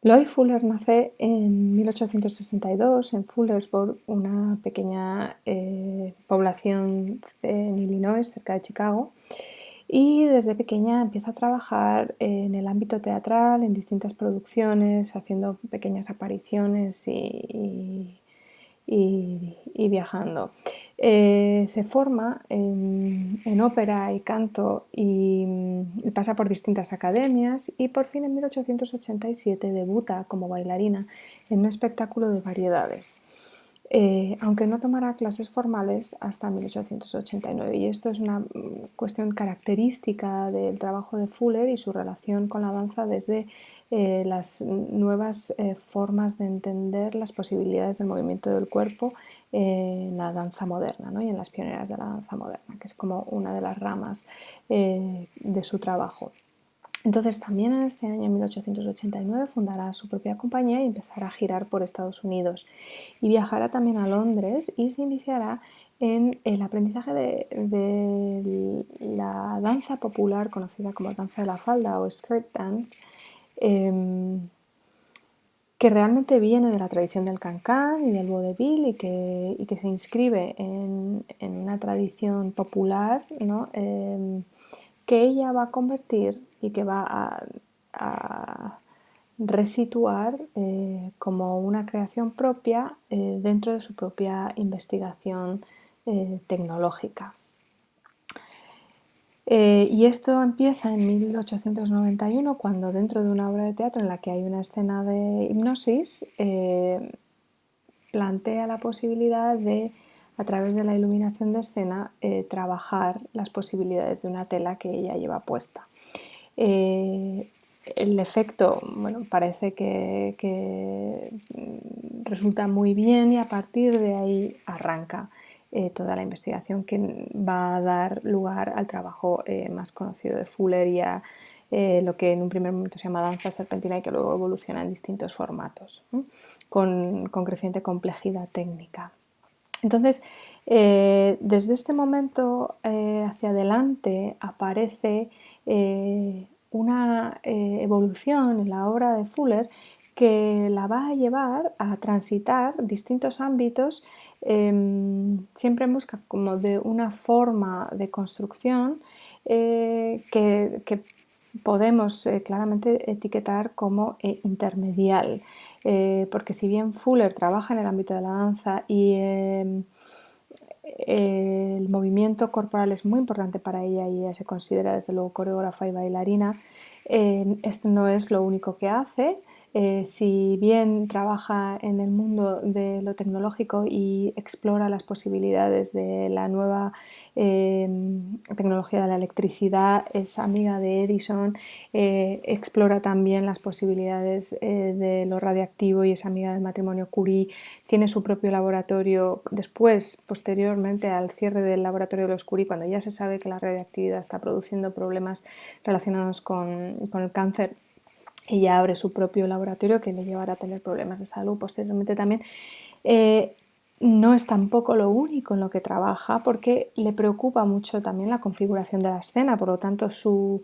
Lois Fuller nace en 1862 en Fullersburg, una pequeña población en Illinois, cerca de Chicago, y desde pequeña empieza a trabajar en el ámbito teatral, en distintas producciones, haciendo pequeñas apariciones y viajando. Se forma en ópera y canto y pasa por distintas academias y por fin en 1887 debuta como bailarina en un espectáculo de variedades. Aunque no tomará clases formales hasta 1889. Y esto es una cuestión característica del trabajo de Fuller y su relación con la danza desde las nuevas formas de entender las posibilidades del movimiento del cuerpo en la danza moderna, ¿no? Y en las pioneras de la danza moderna, que es como una de las ramas de su trabajo. Entonces también en este año, en 1889, fundará su propia compañía y empezará a girar por Estados Unidos. Y viajará también a Londres y se iniciará en el aprendizaje de la danza popular conocida como danza de la falda o skirt dance, que realmente viene de la tradición del cancán y del vodevil y que se inscribe en una tradición popular, ¿no? Que ella va a convertir y que va a resituar como una creación propia dentro de su propia investigación tecnológica. Y esto empieza en 1891, cuando dentro de una obra de teatro en la que hay una escena de hipnosis, plantea la posibilidad de, a través de la iluminación de escena, trabajar las posibilidades de una tela que ella lleva puesta. El efecto, bueno, parece que resulta muy bien y a partir de ahí arranca toda la investigación que va a dar lugar al trabajo más conocido de Fuller y a lo que en un primer momento se llama danza serpentina y que luego evoluciona en distintos formatos, con creciente complejidad técnica. Entonces, desde este momento hacia adelante aparece una evolución en la obra de Fuller que la va a llevar a transitar distintos ámbitos, siempre en busca como de una forma de construcción que podemos claramente etiquetar como intermedial, porque si bien Fuller trabaja en el ámbito de la danza y el movimiento corporal es muy importante para ella y ella se considera desde luego coreógrafa y bailarina, esto no es lo único que hace. Si bien trabaja en el mundo de lo tecnológico y explora las posibilidades de la nueva tecnología de la electricidad, es amiga de Edison, explora también las posibilidades de lo radiactivo y es amiga del matrimonio Curie, tiene su propio laboratorio después, posteriormente al cierre del laboratorio de los Curie, cuando ya se sabe que la radiactividad está produciendo problemas relacionados con el cáncer. Ella abre su propio laboratorio que le llevará a tener problemas de salud posteriormente también. No es tampoco lo único en lo que trabaja porque le preocupa mucho también la configuración de la escena, por lo tanto su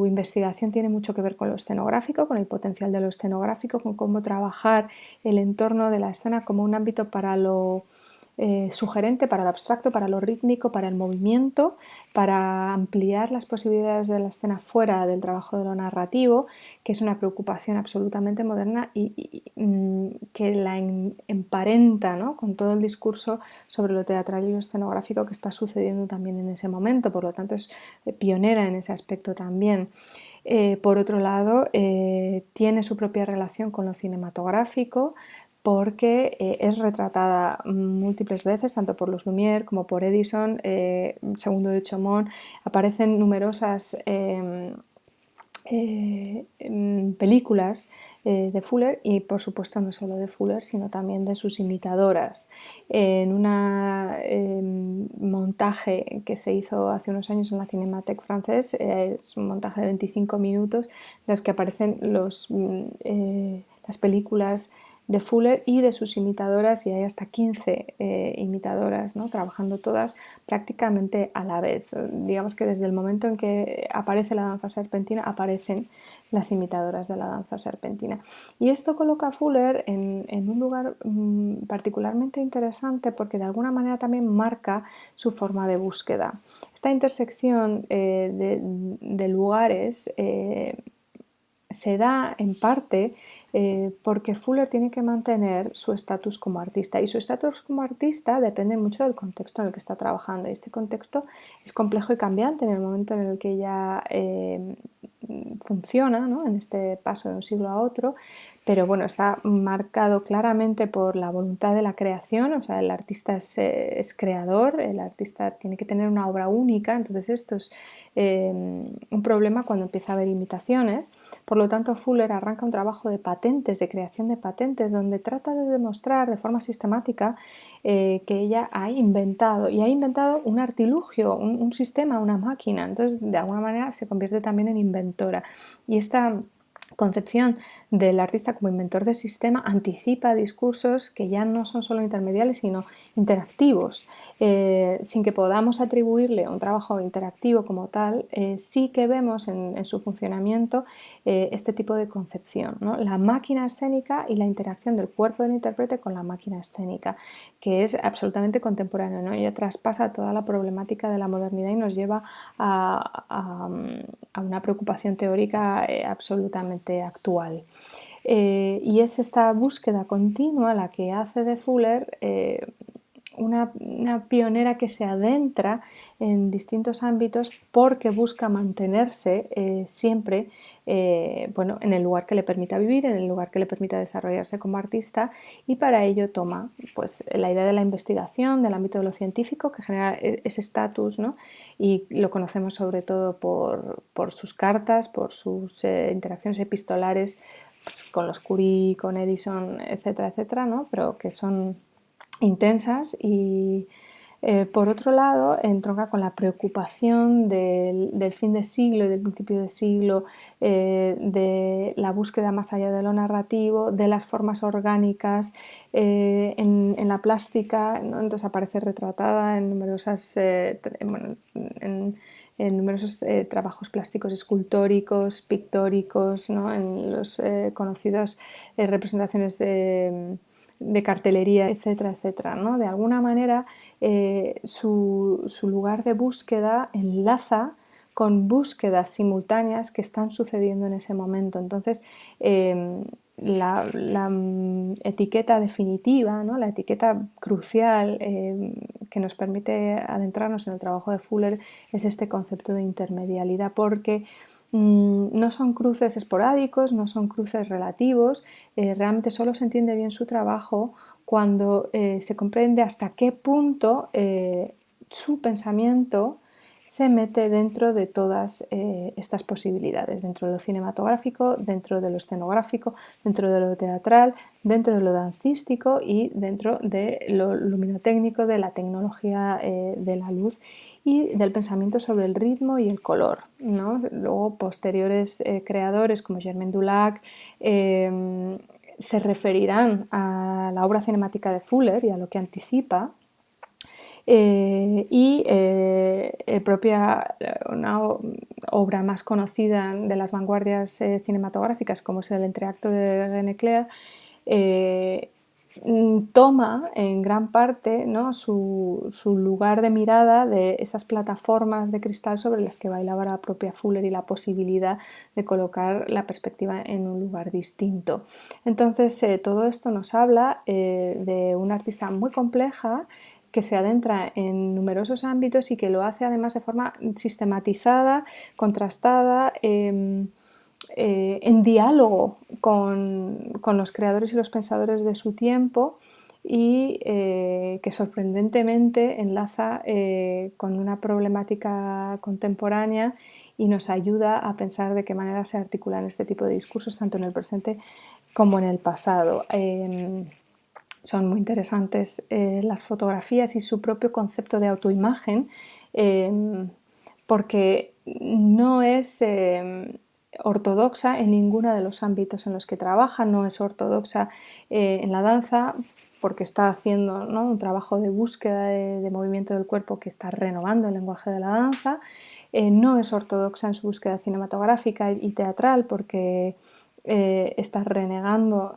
investigación tiene mucho que ver con lo escenográfico, con el potencial de lo escenográfico, con cómo trabajar el entorno de la escena como un ámbito para lo sugerente, para lo abstracto, para lo rítmico, para el movimiento, para ampliar las posibilidades de la escena fuera del trabajo de lo narrativo, que es una preocupación absolutamente moderna y que la emparenta, ¿no?, con todo el discurso sobre lo teatral y lo escenográfico que está sucediendo también en ese momento, por lo tanto es pionera en ese aspecto también. Por otro lado, tiene su propia relación con lo cinematográfico, porque es retratada múltiples veces, tanto por los Lumière como por Edison, segundo de Chaumont, aparecen numerosas películas de Fuller y por supuesto no solo de Fuller sino también de sus imitadoras. En un montaje que se hizo hace unos años en la Cinémathèque francés, es un montaje de 25 minutos en los que aparecen las películas de Fuller y de sus imitadoras, y hay hasta 15 imitadoras, ¿no? Trabajando todas prácticamente a la vez. Digamos que desde el momento en que aparece la danza serpentina aparecen las imitadoras de la danza serpentina. Y esto coloca a Fuller en un lugar particularmente interesante porque de alguna manera también marca su forma de búsqueda. Esta intersección de lugares se da en parte porque Fuller tiene que mantener su estatus como artista, y su estatus como artista depende mucho del contexto en el que está trabajando, y este contexto es complejo y cambiante en el momento en el que ella funciona, ¿no? En este paso de un siglo a otro, pero bueno, está marcado claramente por la voluntad de la creación, o sea, el artista es creador, el artista tiene que tener una obra única, entonces esto es un problema cuando empieza a haber imitaciones. Por lo tanto, Fuller arranca un trabajo de patentes, de creación de patentes, donde trata de demostrar de forma sistemática que ella ha inventado, y ha inventado un artilugio, un sistema, una máquina. Entonces, de alguna manera se convierte también en inventora. Y esta concepción del artista como inventor de sistema anticipa discursos que ya no son solo intermediales, sino interactivos. Sin que podamos atribuirle un trabajo interactivo como tal, sí que vemos en su funcionamiento este tipo de concepción, ¿no? La máquina escénica y la interacción del cuerpo del intérprete con la máquina escénica, que es absolutamente contemporáneo, ¿no? Ella traspasa toda la problemática de la modernidad y nos lleva a una preocupación teórica absolutamente actual. Y es esta búsqueda continua la que hace de Fuller una pionera que se adentra en distintos ámbitos porque busca mantenerse siempre bueno, en el lugar que le permita vivir, en el lugar que le permita desarrollarse como artista, y para ello toma pues, la idea de la investigación, del ámbito de lo científico, que genera ese estatus, ¿no? Y lo conocemos sobre todo por sus cartas, por sus interacciones epistolares pues, con los Curie, con Edison, etcétera, etcétera, ¿no? Pero que son intensas. Y por otro lado entronca con la preocupación del fin de siglo y del principio de siglo, de la búsqueda más allá de lo narrativo, de las formas orgánicas en la plástica, ¿no? Entonces aparece retratada en numerosas en numerosos trabajos plásticos escultóricos, pictóricos, ¿no? En los conocidos representaciones de cartelería, etcétera, etcétera, ¿no? De alguna manera su lugar de búsqueda enlaza con búsquedas simultáneas que están sucediendo en ese momento. Entonces, la etiqueta definitiva, ¿no? La etiqueta crucial que nos permite adentrarnos en el trabajo de Fuller es este concepto de intermedialidad, porque no son cruces esporádicos, no son cruces relativos, realmente solo se entiende bien su trabajo cuando se comprende hasta qué punto su pensamiento se mete dentro de todas estas posibilidades, dentro de lo cinematográfico, dentro de lo escenográfico, dentro de lo teatral, dentro de lo dancístico y dentro de lo luminotécnico, de la tecnología de la luz y del pensamiento sobre el ritmo y el color, ¿no? Luego posteriores creadores como Germain Dulac se referirán a la obra cinemática de Fuller y a lo que anticipa. Una obra más conocida de las vanguardias cinematográficas, como es el entreacto de René Clair, toma en gran parte, ¿no? su lugar de mirada de esas plataformas de cristal sobre las que bailaba la propia Fuller y la posibilidad de colocar la perspectiva en un lugar distinto. Entonces, todo esto nos habla de una artista muy compleja que se adentra en numerosos ámbitos y que lo hace además de forma sistematizada, contrastada, en diálogo con los creadores y los pensadores de su tiempo, y que sorprendentemente enlaza con una problemática contemporánea y nos ayuda a pensar de qué manera se articulan este tipo de discursos tanto en el presente como en el pasado. Son muy interesantes las fotografías y su propio concepto de autoimagen, porque no es ortodoxa en ninguno de los ámbitos en los que trabaja, no es ortodoxa en la danza porque está haciendo, ¿no?, un trabajo de búsqueda de movimiento del cuerpo que está renovando el lenguaje de la danza, no es ortodoxa en su búsqueda cinematográfica y teatral porque está renegando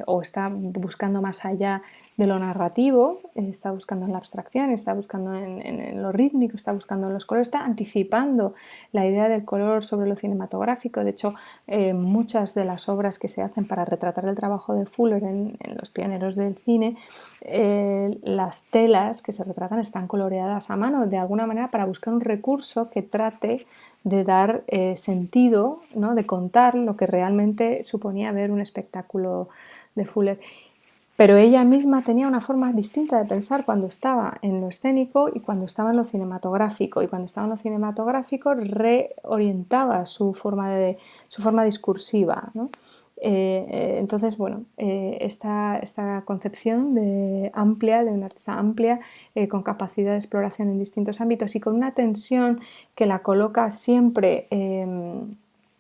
o está buscando más allá de lo narrativo, está buscando en la abstracción, está buscando en lo rítmico, está buscando en los colores, está anticipando la idea del color sobre lo cinematográfico. De hecho, muchas de las obras que se hacen para retratar el trabajo de Fuller en los pioneros del cine, las telas que se retratan están coloreadas a mano, de alguna manera para buscar un recurso que trate de dar sentido, ¿no?, de contar lo que realmente suponía ver un espectáculo de Fuller. Pero ella misma tenía una forma distinta de pensar cuando estaba en lo escénico y cuando estaba en lo cinematográfico. Y cuando estaba en lo cinematográfico reorientaba su forma discursiva, ¿no? Entonces, bueno, esta concepción de una artista amplia, con capacidad de exploración en distintos ámbitos y con una tensión que la coloca siempre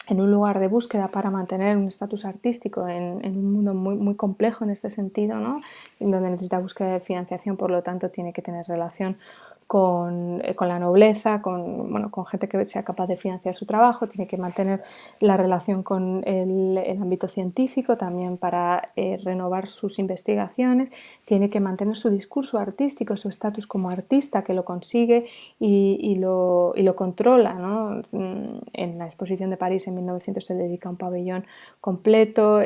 en un lugar de búsqueda para mantener un estatus artístico en un mundo muy, muy complejo en este sentido, ¿no?, en donde necesita búsqueda de financiación, por lo tanto tiene que tener relación con la nobleza, con gente que sea capaz de financiar su trabajo, tiene que mantener la relación con el ámbito científico también para renovar sus investigaciones, tiene que mantener su discurso artístico, su estatus como artista, que lo consigue y lo controla, ¿no? En la exposición de París en 1900 se dedica a un pabellón completo,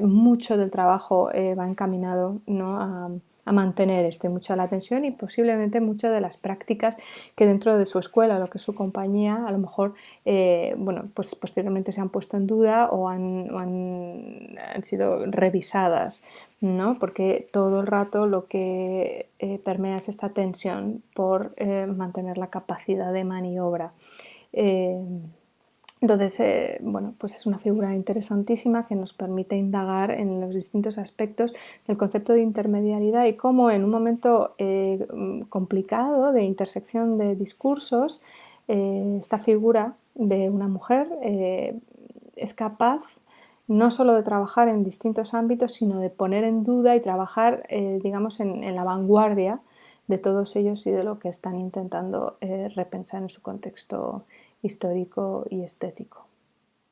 mucho del trabajo va encaminado, ¿no?, a mantener mucha la atención y posiblemente muchas de las prácticas que dentro de su escuela, lo que es su compañía, a lo mejor pues posteriormente se han puesto en duda o han sido revisadas, ¿no?, porque todo el rato lo que permea es esta tensión por mantener la capacidad de maniobra. Entonces, bueno, pues es una figura interesantísima que nos permite indagar en los distintos aspectos del concepto de intermediariedad y cómo en un momento complicado de intersección de discursos, esta figura de una mujer es capaz no solo de trabajar en distintos ámbitos, sino de poner en duda y trabajar, digamos, en la vanguardia de todos ellos y de lo que están intentando repensar en su contexto histórico y estético.